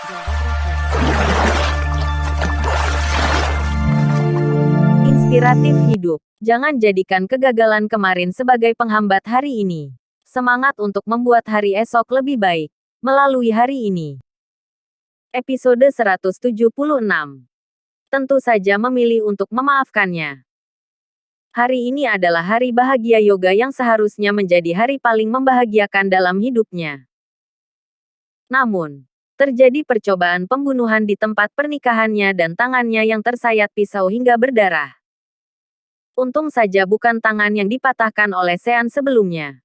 Jaga Inspiratif hidup. Jangan jadikan kegagalan kemarin sebagai penghambat hari ini. Semangat untuk membuat hari esok lebih baik melalui hari ini. Episode 176. Tentu saja memilih untuk memaafkannya. Hari ini adalah hari bahagia yoga yang seharusnya menjadi hari paling membahagiakan dalam hidupnya. Namun, terjadi percobaan pembunuhan di tempat pernikahannya dan tangannya yang tersayat pisau hingga berdarah. Untung saja bukan tangan yang dipatahkan oleh Sean sebelumnya.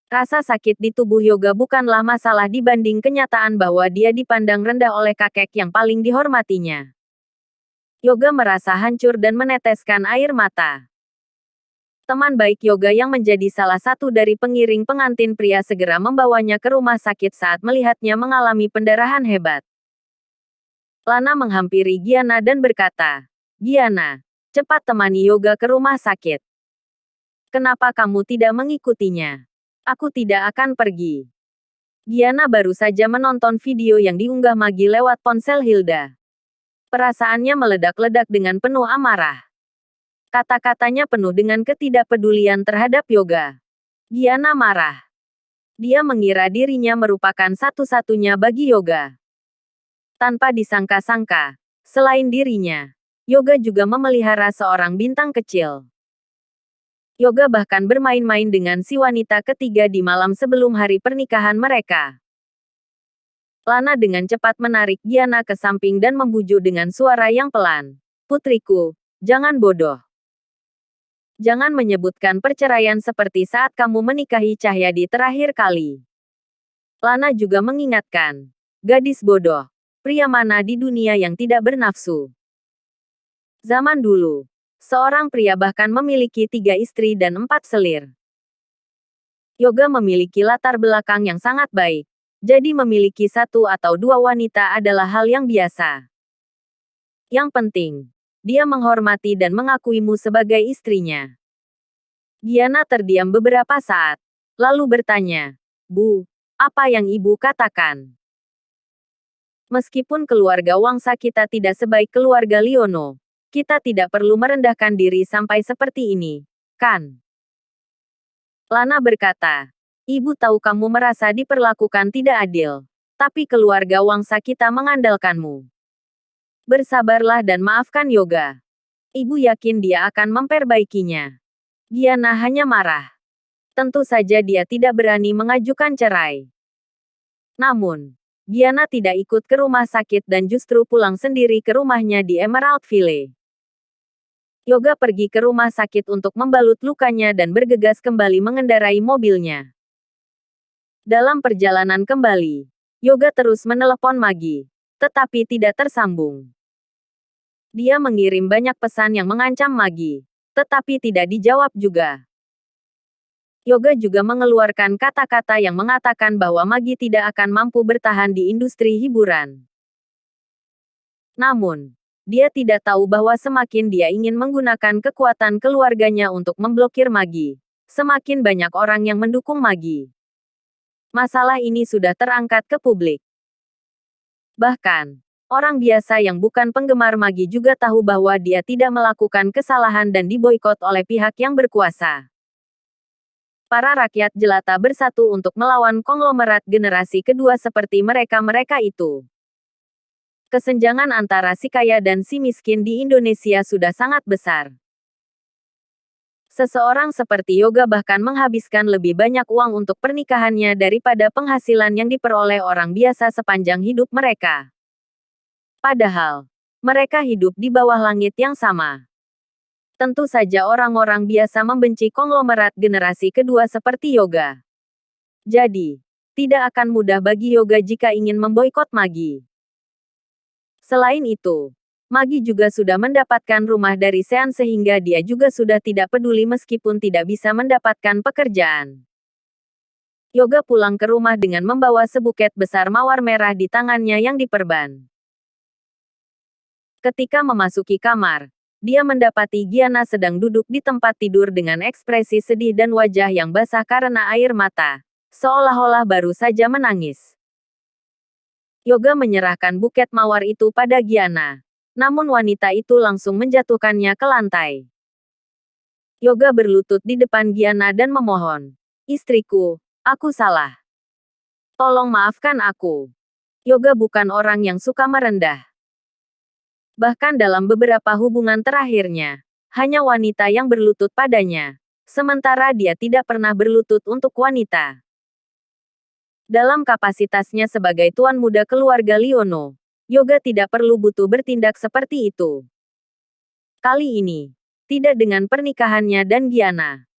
Rasa sakit di tubuh Yoga bukanlah masalah dibanding kenyataan bahwa dia dipandang rendah oleh kakek yang paling dihormatinya. Yoga merasa hancur dan meneteskan air mata. Teman baik Yoga yang menjadi salah satu dari pengiring pengantin pria segera membawanya ke rumah sakit saat melihatnya mengalami pendarahan hebat. Lana menghampiri Gianna dan berkata, "Gianna, cepat temani Yoga ke rumah sakit. Kenapa kamu tidak mengikutinya? Aku tidak akan pergi." Gianna baru saja menonton video yang diunggah Maggie lewat ponsel Hilda. Perasaannya meledak-ledak dengan penuh amarah. Kata-katanya penuh dengan ketidakpedulian terhadap Yoga. Gianna marah. Dia mengira dirinya merupakan satu-satunya bagi Yoga. Tanpa disangka-sangka, selain dirinya, Yoga juga memelihara seorang bintang kecil. Yoga bahkan bermain-main dengan si wanita ketiga di malam sebelum hari pernikahan mereka. Lana dengan cepat menarik Gianna ke samping dan membujuk dengan suara yang pelan. "Putriku, jangan bodoh. Jangan menyebutkan perceraian seperti saat kamu menikahi Cahyadi terakhir kali." Lana juga mengingatkan, "Gadis bodoh, pria mana di dunia yang tidak bernafsu?" Zaman dulu, seorang pria bahkan memiliki 3 istri dan 4 selir. Yoga memiliki latar belakang yang sangat baik, jadi memiliki 1 atau 2 wanita adalah hal yang biasa. Yang penting, dia menghormati dan mengakuimu sebagai istrinya. Gianna terdiam beberapa saat, lalu bertanya, "Bu, apa yang ibu katakan?" "Meskipun keluarga Wangsa kita tidak sebaik keluarga Liono, kita tidak perlu merendahkan diri sampai seperti ini, kan?" Lana berkata, "Ibu tahu kamu merasa diperlakukan tidak adil, tapi keluarga Wangsa kita mengandalkanmu. Bersabarlah dan maafkan Yoga. Ibu yakin dia akan memperbaikinya." Gianna hanya marah. Tentu saja dia tidak berani mengajukan cerai. Namun, Gianna tidak ikut ke rumah sakit dan justru pulang sendiri ke rumahnya di Emerald Ville. Yoga pergi ke rumah sakit untuk membalut lukanya dan bergegas kembali mengendarai mobilnya. Dalam perjalanan kembali, Yoga terus menelepon Maggie, tetapi tidak tersambung. Dia mengirim banyak pesan yang mengancam Maggie, tetapi tidak dijawab juga. Yoga juga mengeluarkan kata-kata yang mengatakan bahwa Maggie tidak akan mampu bertahan di industri hiburan. Namun, dia tidak tahu bahwa semakin dia ingin menggunakan kekuatan keluarganya untuk memblokir Maggie, semakin banyak orang yang mendukung Maggie. Masalah ini sudah terangkat ke publik. Bahkan, orang biasa yang bukan penggemar Maggie juga tahu bahwa dia tidak melakukan kesalahan dan diboikot oleh pihak yang berkuasa. Para rakyat jelata bersatu untuk melawan konglomerat generasi kedua seperti mereka-mereka itu. Kesenjangan antara si kaya dan si miskin di Indonesia sudah sangat besar. Seseorang seperti Yoga bahkan menghabiskan lebih banyak uang untuk pernikahannya daripada penghasilan yang diperoleh orang biasa sepanjang hidup mereka. Padahal, mereka hidup di bawah langit yang sama. Tentu saja orang-orang biasa membenci konglomerat generasi kedua seperti Yoga. Jadi, tidak akan mudah bagi Yoga jika ingin memboikot Maggie. Selain itu, Maggie juga sudah mendapatkan rumah dari Sean sehingga dia juga sudah tidak peduli meskipun tidak bisa mendapatkan pekerjaan. Yoga pulang ke rumah dengan membawa sebuket besar mawar merah di tangannya yang diperban. Ketika memasuki kamar, dia mendapati Gianna sedang duduk di tempat tidur dengan ekspresi sedih dan wajah yang basah karena air mata, seolah-olah baru saja menangis. Yoga menyerahkan buket mawar itu pada Giana. Namun wanita itu langsung menjatuhkannya ke lantai. Yoga berlutut di depan Giana dan memohon. Istriku, aku salah. Tolong maafkan aku. Yoga bukan orang yang suka merendah. Bahkan dalam beberapa hubungan terakhirnya, hanya wanita yang berlutut padanya. Sementara dia tidak pernah berlutut untuk wanita. Dalam kapasitasnya sebagai tuan muda keluarga Liono, Yoga tidak perlu butuh bertindak seperti itu. Kali ini, tidak dengan pernikahannya dan Giana.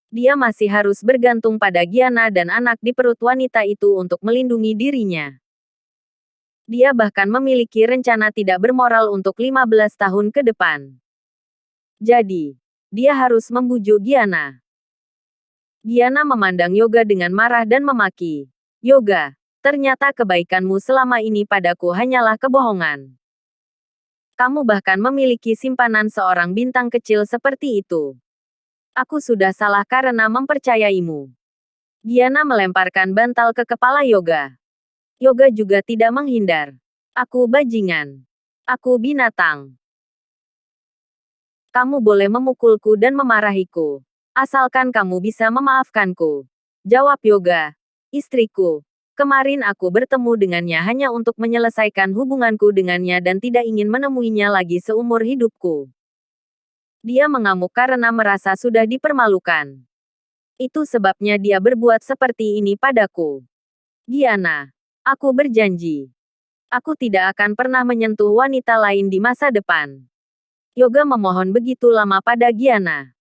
Dia masih harus bergantung pada Giana dan anak di perut wanita itu untuk melindungi dirinya. Dia bahkan memiliki rencana tidak bermoral untuk 15 tahun ke depan. Jadi, dia harus membujuk Giana. Giana memandang Yoga dengan marah dan memaki. Yoga, ternyata kebaikanmu selama ini padaku hanyalah kebohongan. Kamu bahkan memiliki simpanan seorang bintang kecil seperti itu. Aku sudah salah karena mempercayaimu. Giana melemparkan bantal ke kepala Yoga. Yoga juga tidak menghindar. Aku bajingan. Aku binatang. Kamu boleh memukulku dan memarahiku. Asalkan kamu bisa memaafkanku. Jawab Yoga. Istriku. Kemarin aku bertemu dengannya hanya untuk menyelesaikan hubunganku dengannya dan tidak ingin menemuinya lagi seumur hidupku. Dia mengamuk karena merasa sudah dipermalukan. Itu sebabnya dia berbuat seperti ini padaku. Giana. Aku berjanji. Aku tidak akan pernah menyentuh wanita lain di masa depan. Yoga memohon begitu lama pada Giana.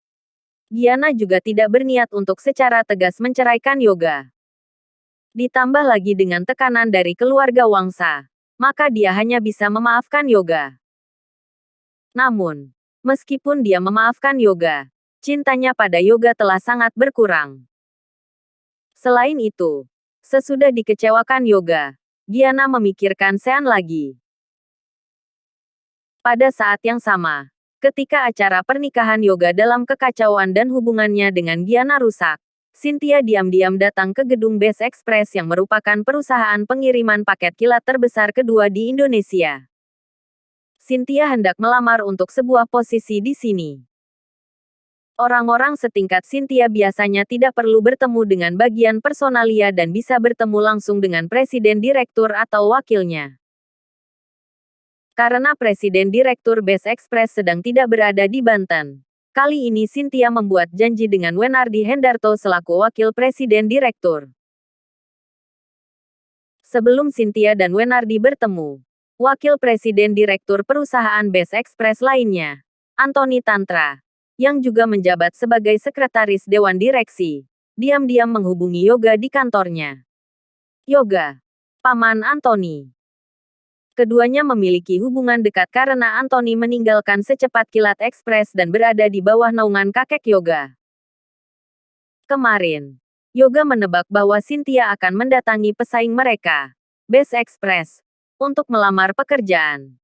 Giana juga tidak berniat untuk secara tegas menceraikan Yoga. Ditambah lagi dengan tekanan dari keluarga Wangsa, maka dia hanya bisa memaafkan Yoga. Namun, meskipun dia memaafkan Yoga, cintanya pada Yoga telah sangat berkurang. Selain itu, sesudah dikecewakan Yoga, Giana memikirkan Sean lagi. Pada saat yang sama, ketika acara pernikahan Yoga dalam kekacauan dan hubungannya dengan Giana rusak, Cynthia diam-diam datang ke gedung Best Express yang merupakan perusahaan pengiriman paket kilat terbesar kedua di Indonesia. Cynthia hendak melamar untuk sebuah posisi di sini. Orang-orang setingkat Cynthia biasanya tidak perlu bertemu dengan bagian personalia dan bisa bertemu langsung dengan presiden direktur atau wakilnya. Karena Presiden Direktur Best Express sedang tidak berada di Banten. Kali ini Cynthia membuat janji dengan Wenardi Hendarto selaku Wakil Presiden Direktur. Sebelum Cynthia dan Wenardi bertemu, Wakil Presiden Direktur perusahaan Best Express lainnya, Anthony Tantra, yang juga menjabat sebagai Sekretaris Dewan Direksi, diam-diam menghubungi Yoga di kantornya. Yoga, Paman Anthony. Keduanya memiliki hubungan dekat karena Anthony meninggalkan secepat kilat ekspres dan berada di bawah naungan kakek Yoga. Kemarin, Yoga menebak bahwa Cynthia akan mendatangi pesaing mereka, Best Express, untuk melamar pekerjaan.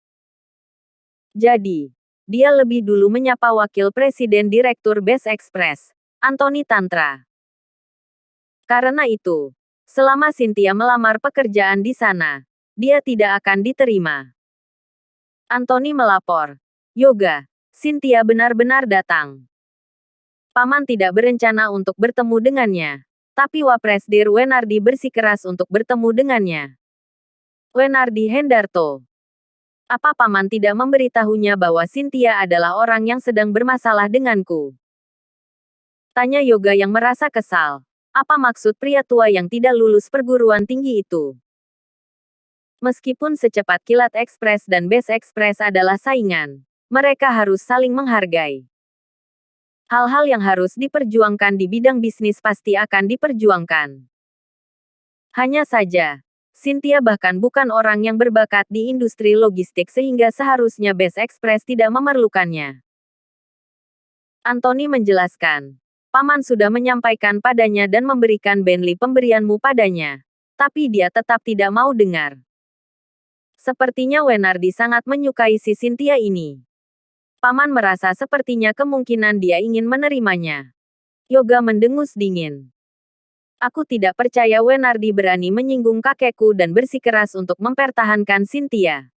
Jadi, dia lebih dulu menyapa Wakil Presiden Direktur Best Express, Anthony Tantra. Karena itu, selama Cynthia melamar pekerjaan di sana, dia tidak akan diterima. Anthony melapor. Yoga, Cynthia benar-benar datang. Paman tidak berencana untuk bertemu dengannya. Tapi Wapresdir Wenardi bersikeras untuk bertemu dengannya. Wenardi Hendarto. Apa Paman tidak memberitahunya bahwa Cynthia adalah orang yang sedang bermasalah denganku? Tanya Yoga yang merasa kesal. Apa maksud pria tua yang tidak lulus perguruan tinggi itu? Meskipun secepat kilat ekspres dan Best Express adalah saingan, mereka harus saling menghargai. Hal-hal yang harus diperjuangkan di bidang bisnis pasti akan diperjuangkan. Hanya saja, Cynthia bahkan bukan orang yang berbakat di industri logistik sehingga seharusnya Best Express tidak memerlukannya. Anthony menjelaskan, Paman sudah menyampaikan padanya dan memberikan Bentley pemberianmu padanya. Tapi dia tetap tidak mau dengar. Sepertinya Wenardi sangat menyukai si Cynthia ini. Paman merasa sepertinya kemungkinan dia ingin menerimanya. Yoga mendengus dingin. Aku tidak percaya Wenardi berani menyinggung kakekku dan bersikeras untuk mempertahankan Cynthia.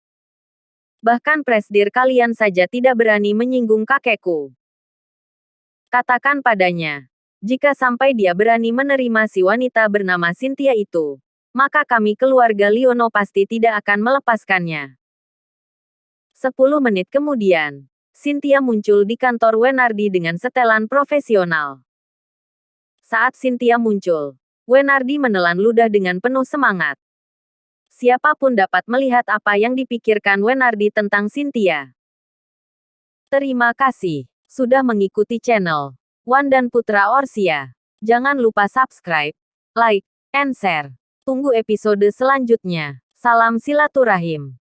Bahkan presdir kalian saja tidak berani menyinggung kakekku. Katakan padanya, jika sampai dia berani menerima si wanita bernama Cynthia itu, maka kami keluarga Liono pasti tidak akan melepaskannya. 10 menit kemudian, Cynthia muncul di kantor Wenardi dengan setelan profesional. Saat Cynthia muncul, Wenardi menelan ludah dengan penuh semangat. Siapapun dapat melihat apa yang dipikirkan Wenardi tentang Cynthia. Terima kasih sudah mengikuti channel Wan dan Putra Orsia. Jangan lupa subscribe, like, and share. Tunggu episode selanjutnya. Salam silaturahim.